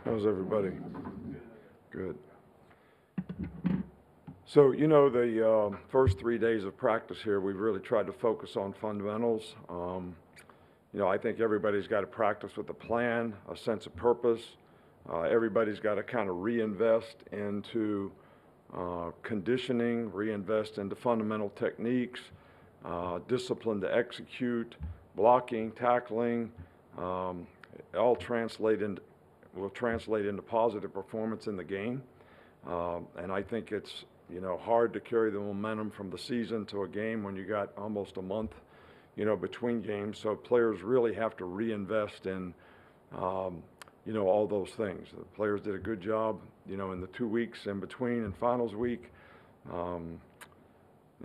How's everybody? Good. So, the first 3 days of practice here, we've really tried to focus on fundamentals. I think everybody's got to practice with a plan, a sense of purpose. Everybody's got to kind of reinvest into conditioning, reinvest into fundamental techniques, discipline to execute, blocking, tackling, all will translate into positive performance in the game. And I think it's hard to carry the momentum from the season to a game when you got almost a month, between games. So players really have to reinvest in, all those things. The players did a good job, in the 2 weeks in between and finals week.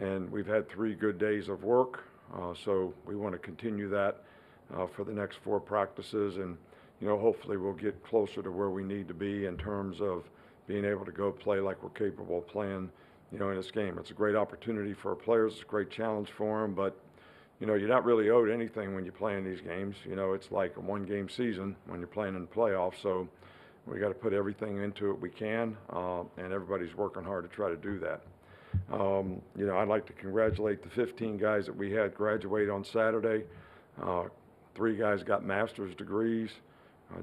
And we've had 3 good days of work. So we want to continue that for the next 4 practices. And, hopefully we'll get closer to where we need to be in terms of being able to go play like we're capable of playing, in this game. It's a great opportunity for our players. It's a great challenge for them, but, you're not really owed anything when you play in these games. It's like a 1-game season when you're playing in the playoffs, so we got to put everything into it we can, and everybody's working hard to try to do that. I'd like to congratulate the 15 guys that we had graduate on Saturday. 3 guys got master's degrees.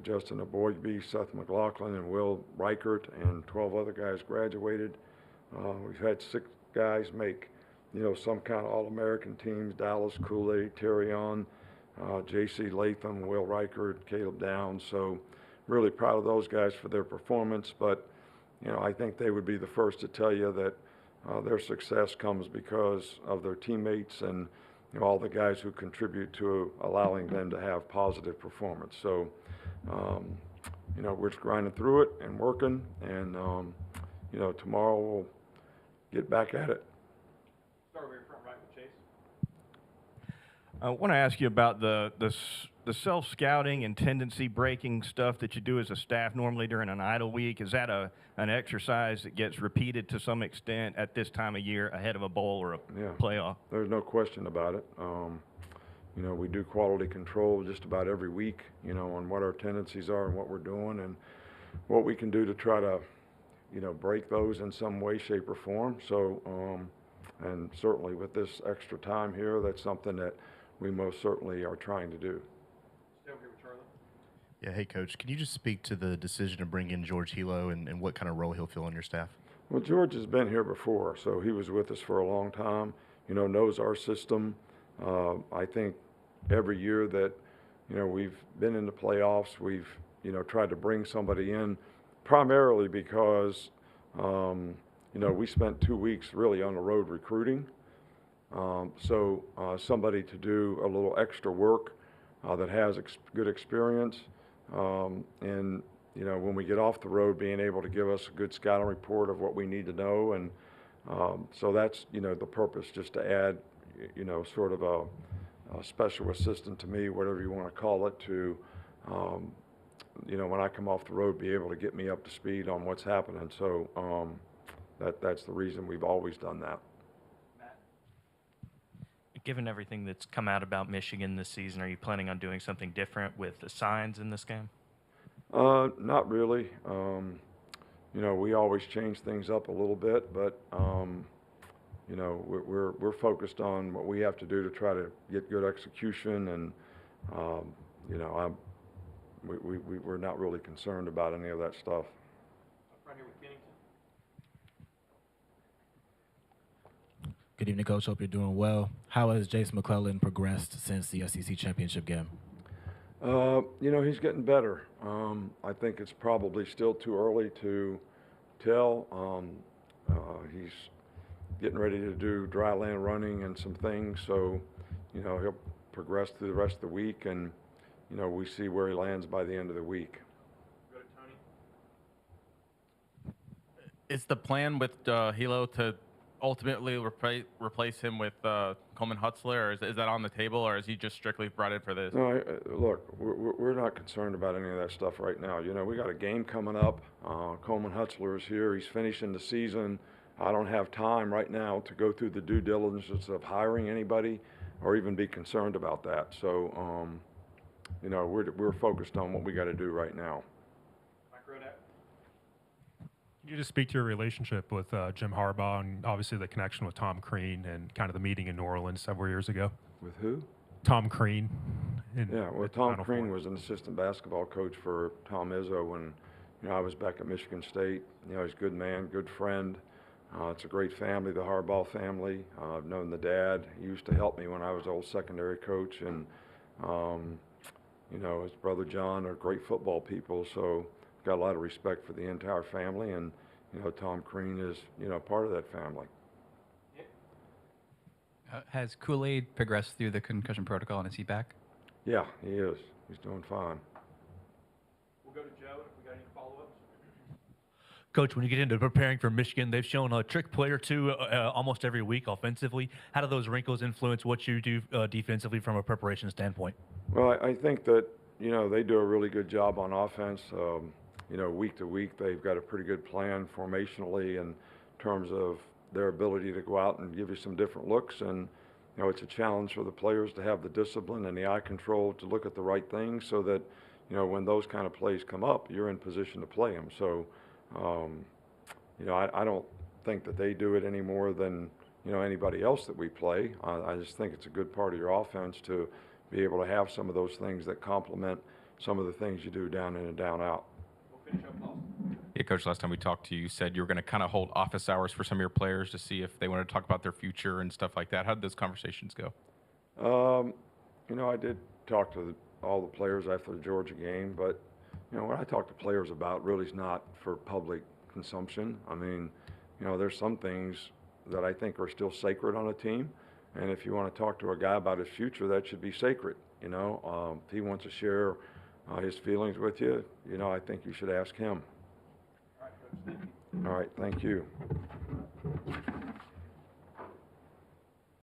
Justin Aboigby, Seth McLaughlin, and Will Reichert, and 12 other guys graduated. We've had 6 guys make, some kind of All-American teams: Dallas Cooley, Terrion, J.C. Latham, Will Reichert, Caleb Downs. So really proud of those guys for their performance. But, I think they would be the first to tell you that their success comes because of their teammates and all the guys who contribute to allowing them to have positive performance. So, we're just grinding through it and working, and, tomorrow we'll get back at it. Start over here front right with Chase. I want to ask you about the self-scouting and tendency breaking stuff that you do as a staff normally during an idle week. Is that an exercise that gets repeated to some extent at this time of year ahead of a bowl or a playoff? There's no question about it. We do quality control just about every week, on what our tendencies are and what we're doing and what we can do to try to, break those in some way, shape, or form. So, and certainly with this extra time here, that's something that we most certainly are trying to do. Stay over here with Charlie. Yeah, hey, Coach, can you just speak to the decision to bring in George Hilo and what kind of role he'll fill on your staff? Well, George has been here before, so he was with us for a long time, knows our system. I think every year that, we've been in the playoffs, we've, tried to bring somebody in primarily because, we spent 2 weeks really on the road recruiting. So somebody to do a little extra work that has good experience. And, when we get off the road, being able to give us a good scouting report of what we need to know. And so that's, the purpose, just to add, sort of a special assistant to me, whatever you want to call it, to, when I come off the road, be able to get me up to speed on what's happening. So that's the reason we've always done that. Given everything that's come out about Michigan this season, are you planning on doing something different with the signs in this game? Not really. We always change things up a little bit, but we're focused on what we have to do to try to get good execution, and we're not really concerned about any of that stuff. Up front here with Kennington. Good evening, Coach. Hope you're doing well. How has Jace McClellan progressed since the SEC championship game? He's getting better. I think it's probably still too early to tell. He's getting ready to do dry land running and some things, so he'll progress through the rest of the week, and we see where he lands by the end of the week. Go to Tony. Is the plan with Hilo to ultimately replace him with Coleman Hutler, or is that on the table, or is he just strictly brought in for this? No, look, we're not concerned about any of that stuff right now. We got a game coming up. Coleman Hutler is here. He's finishing the season. I don't have time right now to go through the due diligence of hiring anybody or even be concerned about that. So, we're focused on what we got to do right now. Mike Can you just speak to your relationship with Jim Harbaugh and obviously the connection with Tom Crean and kind of the meeting in New Orleans several years ago? With who? Tom Crean. Yeah, well, Tom Crean was an assistant basketball coach for Tom Izzo when, I was back at Michigan State. He's a good man, good friend. It's a great family, the Harbaugh family. I've known the dad. He used to help me when I was old secondary coach, and his brother John are great football people. So got a lot of respect for the entire family, and Tom Crean is part of that family. Has Kool-Aid progressed through the concussion protocol, and is he back? Yeah, he is. He's doing fine. We'll go to Joe, and if we got any follow-ups. Coach, when you get into preparing for Michigan, they've shown a trick play or two almost every week offensively. How do those wrinkles influence what you do defensively from a preparation standpoint? Well, I think that they do a really good job on offense. Week to week, they've got a pretty good plan formationally in terms of their ability to go out and give you some different looks. And, it's a challenge for the players to have the discipline and the eye control to look at the right things so that, when those kind of plays come up, you're in position to play them. So, I don't think that they do it any more than, anybody else that we play. I just think it's a good part of your offense to be able to have some of those things that complement some of the things you do down in and down out. Finish up, Austin. Yeah, Coach, last time we talked to you, you said you were going to kind of hold office hours for some of your players to see if they wanted to talk about their future and stuff like that. How did those conversations go? I did talk to all the players after the Georgia game, but, what I talk to players about really is not for public consumption. I mean, there's some things that I think are still sacred on a team, and if you want to talk to a guy about his future, that should be sacred. If he wants to share his feelings with you, I think you should ask him. All right, Coach, thank you. All right, thank you.